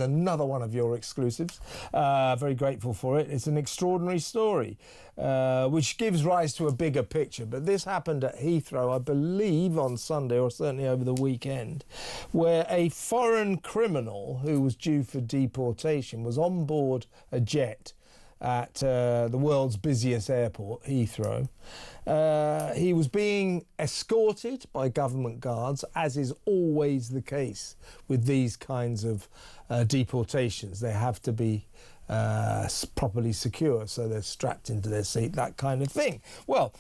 Another one of your exclusives. Very grateful for it. It's an extraordinary story, which gives rise to a bigger picture. But this happened at Heathrow, I believe, on Sunday, or certainly over the weekend, where a foreign criminal who was due for deportation was on board a jet at the world's busiest airport, Heathrow. He was being escorted by government guards, as is always the case with these kinds of deportations. They have to be properly secure, so they're strapped into their seat, that kind of thing. Well,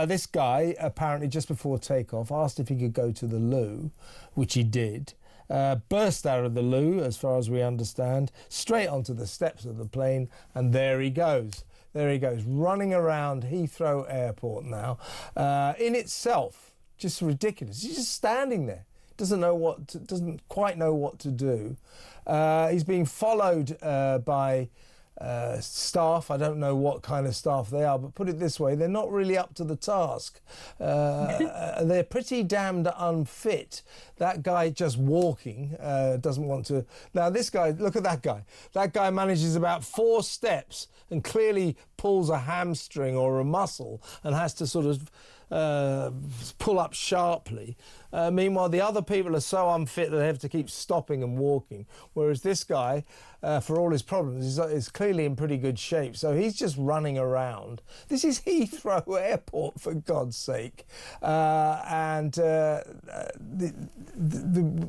this guy apparently just before takeoff asked if he could go to the loo, which he did. Burst out of the loo, as far as we understand, straight onto the steps of the plane, and there he goes. There he goes, running around Heathrow Airport now. In itself, just ridiculous. He's just standing there. Doesn't quite know what to do. He's being followed by staff. I don't know what kind of staff they are, but put it this way, they're not really up to the task. They're pretty damned unfit. That guy just walking doesn't want to. Now this guy, look at that guy. That guy manages about 4 steps and clearly pulls a hamstring or a muscle and has to sort of pull up sharply. Meanwhile, the other people are so unfit that they have to keep stopping and walking, whereas this guy, for all his problems, is clearly in pretty good shape. So he's just running around. This is Heathrow Airport, for God's sake.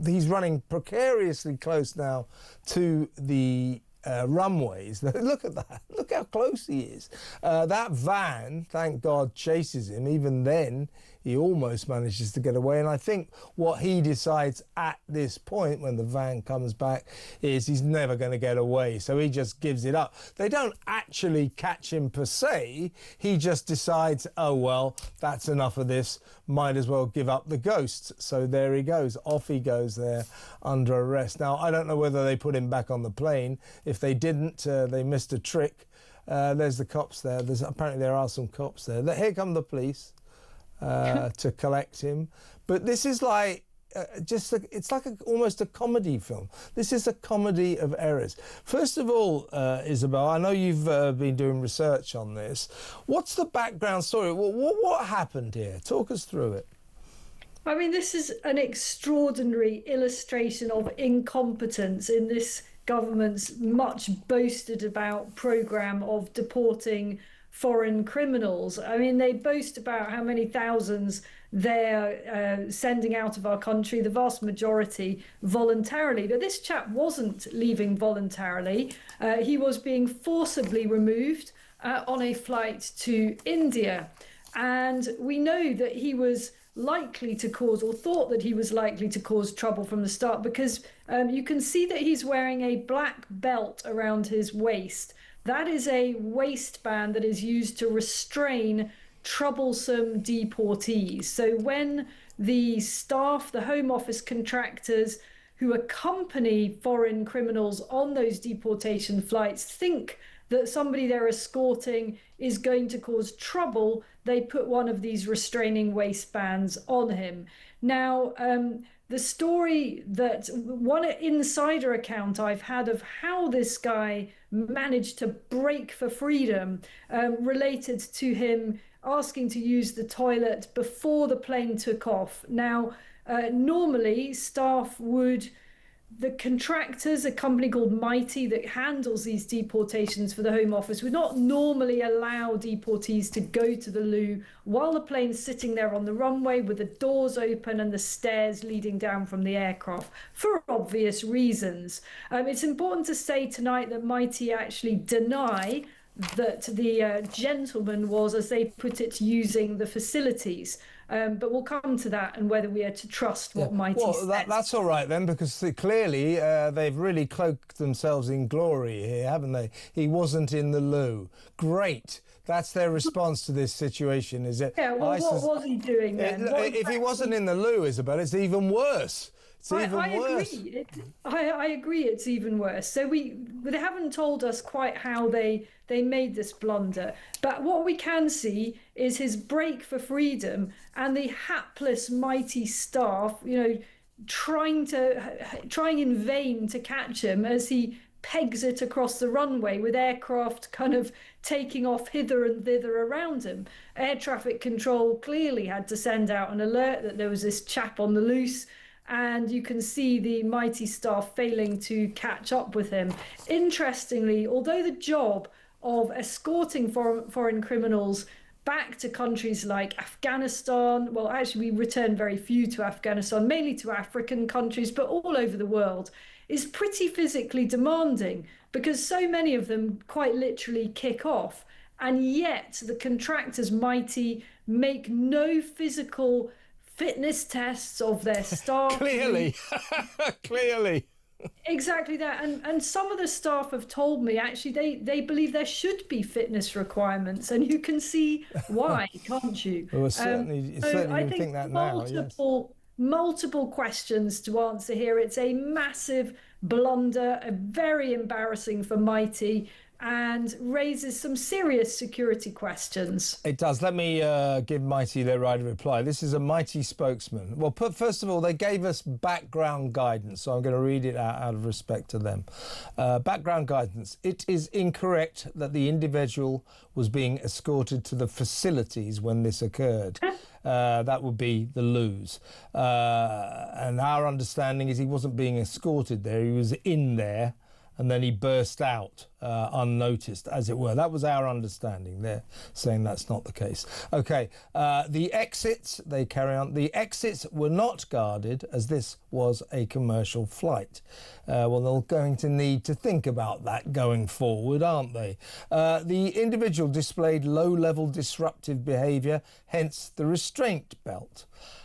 He's running precariously close now to the runways. Look at that. Look how close he is. That van, thank God, chases him. Even then, he almost manages to get away. And I think what he decides at this point, when the van comes back, is he's never going to get away. So he just gives it up. They don't actually catch him per se. He just decides, oh, well, that's enough of this. Might as well give up the ghost. So there he goes. Off he goes there under arrest. Now, I don't know whether they put him back on the plane. If they didn't, they missed a trick. There's the cops there. Apparently there are some cops there. Here come the police to collect him. But this is like it's like almost a comedy film. This is a comedy of errors. First of all, Isabel, I know you've been doing research on this. What's the background story? What happened here? Talk us through it. I mean, this is an extraordinary illustration of incompetence in this government's much boasted about programme of deporting foreign criminals. I mean, they boast about how many thousands they're sending out of our country, the vast majority voluntarily. But this chap wasn't leaving voluntarily. He was being forcibly removed on a flight to India. And we know that he was likely to cause, or thought that he was likely to cause, trouble from the start, because you can see that he's wearing a black belt around his waist. That is a waistband that is used to restrain troublesome deportees. So when the staff, the Home Office contractors who accompany foreign criminals on those deportation flights think that somebody they're escorting is going to cause trouble, they put one of these restraining waistbands on him. Now, the story that one insider account I've had of how this guy managed to break for freedom related to him asking to use the toilet before the plane took off. Now, normally staff would, the contractors, a company called Mitie that handles these deportations for the Home Office, would not normally allow deportees to go to the loo while the plane's sitting there on the runway with the doors open and the stairs leading down from the aircraft, for obvious reasons. It's important to say tonight that Mitie actually deny that the gentleman was, as they put it, using the facilities. But we'll come to that and whether we are to trust what Mitie says. Well, that's all right then, because clearly they've really cloaked themselves in glory here, haven't they? He wasn't in the loo. Great. That's their response to this situation, is it? Yeah, well, what was he doing then? If he wasn't in the loo, Isabel, it's even worse. I agree it's even worse. So they haven't told us quite how they made this blunder. But what we can see is his break for freedom and the hapless Mitie staff, you know, trying in vain to catch him as he pegs it across the runway with aircraft kind of taking off hither and thither around him. Air traffic control clearly had to send out an alert that there was this chap on the loose, and you can see the Mitie staff failing to catch up with him. Interestingly, although the job of escorting foreign criminals back to countries like Afghanistan, well, actually we return very few to Afghanistan, mainly to African countries, but all over the world, is pretty physically demanding because so many of them quite literally kick off. And yet the contractors, Mitie, make no physical fitness tests of their staff. Clearly. Clearly. Exactly that. And some of the staff have told me actually they believe there should be fitness requirements, and you can see why, can't you? Well, certainly you think that now, yes. Multiple questions to answer here. It's a massive blunder, very embarrassing for Mitie, and raises some serious security questions. It does. Let me give Mitie their right of reply. This is a Mitie spokesman. Well, first of all, they gave us background guidance, so I'm going to read it out of respect to them. Background guidance. It is incorrect that the individual was being escorted to the facilities when this occurred. That would be the loos. And our understanding is he wasn't being escorted there. He was in there, and then he burst out unnoticed, as it were. That was our understanding. They're saying that's not the case. OK, the exits, they carry on. The exits were not guarded as this was a commercial flight. Well, they're going to need to think about that going forward, aren't they? The individual displayed low-level disruptive behaviour, hence the restraint belt.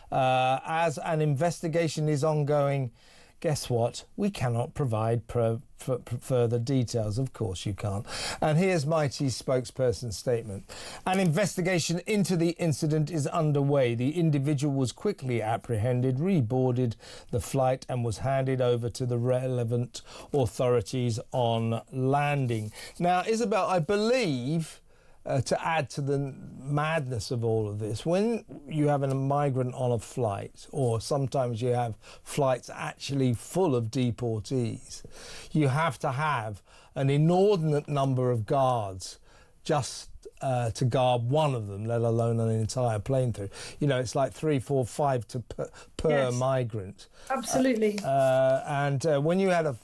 As an investigation is ongoing, guess what? We cannot provide further details. Of course you can't. And here's Mitie's spokesperson's statement. An investigation into the incident is underway. The individual was quickly apprehended, reboarded the flight and was handed over to the relevant authorities on landing. Now, Isabel, I believe, to add to the madness of all of this, when you have a migrant on a flight, or sometimes you have flights actually full of deportees, you have to have an inordinate number of guards just to guard one of them, let alone an entire plane through. You know, it's like 3, 4, 5 per yes, migrant. Absolutely. When you had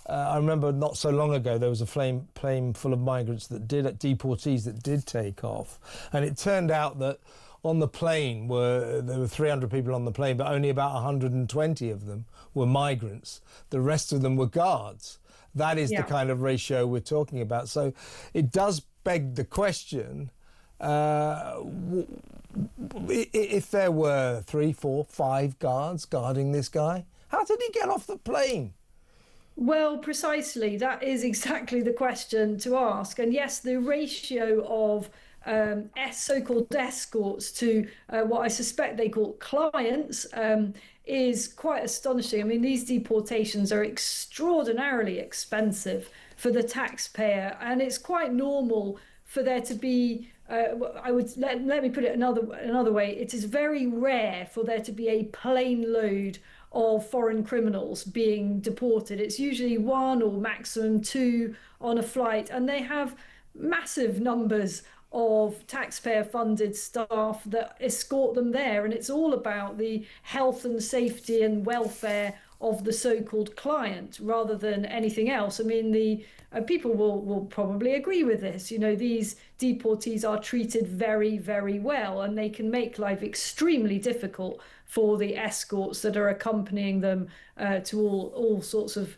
I remember not so long ago there was a plane full of migrants deportees that did take off, and it turned out that on the plane there were 300 people on the plane, but only about 120 of them were migrants. The rest of them were guards. That is the kind of ratio we're talking about. So it does beg the question, if there were 3, 4, 5 guards guarding this guy, how did he get off the plane? Well, precisely. That is exactly the question to ask. And yes, the ratio of so-called escorts to what I suspect they call clients is quite astonishing. I mean, these deportations are extraordinarily expensive for the taxpayer, and it's quite normal for there to be let me put it another way. It is very rare for there to be a plane load of foreign criminals being deported. It's usually 1 or maximum 2 on a flight, and they have massive numbers of taxpayer-funded staff that escort them there, and it's all about the health and safety and welfare of the so-called client rather than anything else. I mean, the people will probably agree with this. You know, these deportees are treated very, very well, and they can make life extremely difficult for the escorts that are accompanying them to all sorts of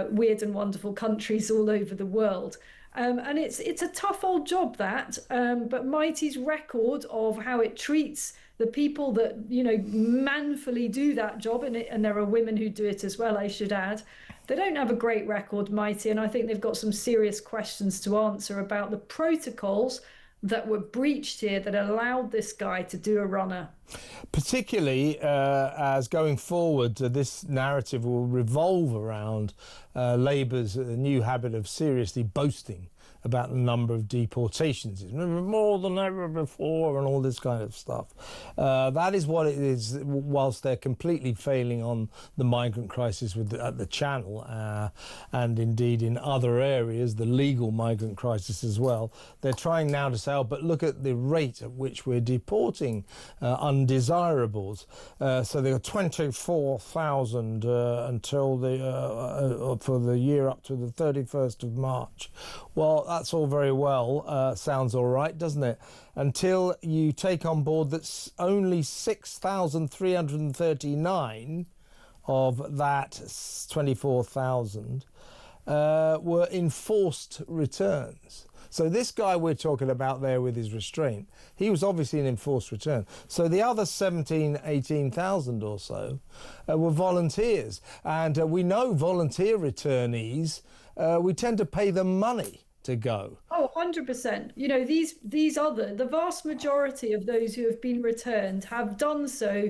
weird and wonderful countries all over the world. And it's a tough old job, that. But Mitie's record of how it treats the people that, you know, manfully do that job, and there are women who do it as well, I should add, they don't have a great record, Mitie, and I think they've got some serious questions to answer about the protocols that were breached here that allowed this guy to do a runner. Particularly as going forward, this narrative will revolve around Labour's new habit of seriously boasting about the number of deportations. It's more than ever before and all this kind of stuff. That is what it is, whilst they're completely failing on the migrant crisis at the Channel and indeed in other areas, the legal migrant crisis as well. They're trying now to say, oh, but look at the rate at which we're deporting undesirables. So there are 24,000 until for the year up to the 31st of March. Well, that's all very well, sounds all right, doesn't it? Until you take on board that's only 6,339 of that 24,000 were enforced returns. So this guy we're talking about there with his restraint, he was obviously an enforced return. So the other 18,000 or so were volunteers. And we know volunteer returnees, we tend to pay them money to go. Oh, 100%. You know, the vast majority of those who have been returned have done so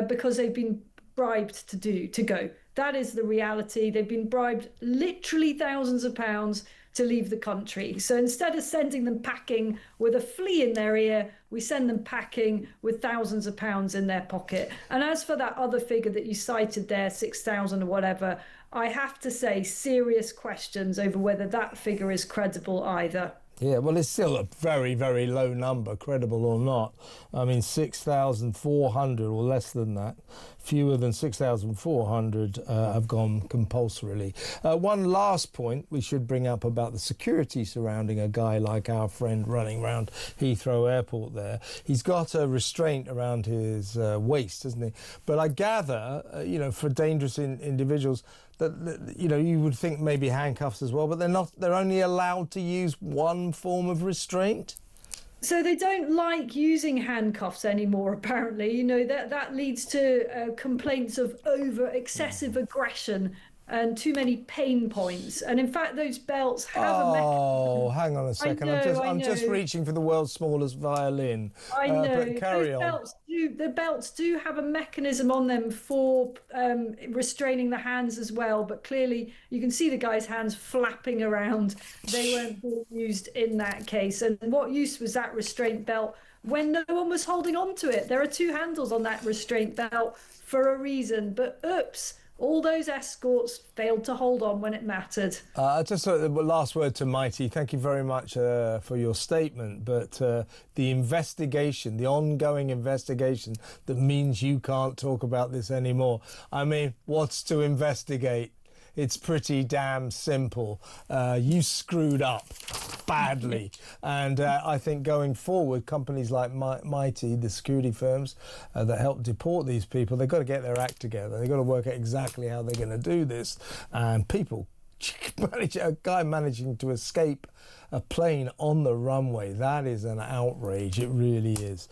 because they've been bribed to go. That is the reality. They've been bribed literally thousands of pounds to leave the country. So instead of sending them packing with a flea in their ear, we send them packing with thousands of pounds in their pocket. And as for that other figure that you cited there, 6,000 or whatever, I have to say serious questions over whether that figure is credible either. Yeah, well, it's still a very, very low number, credible or not. I mean, 6,400 or less than that. Fewer than 6,400 have gone compulsorily. One last point we should bring up about the security surrounding a guy like our friend running around Heathrow Airport there. He's got a restraint around his waist, hasn't he? But I gather, you know, for dangerous individuals, that, you know, you would think maybe handcuffs as well, but they're not. They're only allowed to use one form of restraint. So they don't like using handcuffs anymore, apparently. You know, that leads to complaints of excessive aggression and too many pain points. And in fact, those belts have a mechanism. Oh, hang on a second. I'm just reaching for the world's smallest violin. I know. But carry on. The belts do have a mechanism on them for restraining the hands as well. But clearly, you can see the guy's hands flapping around. They weren't being used in that case. And what use was that restraint belt when no one was holding on to it? There are two handles on that restraint belt for a reason. But oops. All those escorts failed to hold on when it mattered. Just a last word to Mitie. Thank you very much for your statement. But the investigation, the ongoing investigation that means you can't talk about this anymore. I mean, what's to investigate? It's pretty damn simple. You screwed up badly. And I think going forward, companies like Mitie, the security firms that help deport these people, they've got to get their act together. They've got to work out exactly how they're going to do this. And people, a guy managing to escape a plane on the runway, that is an outrage. It really is.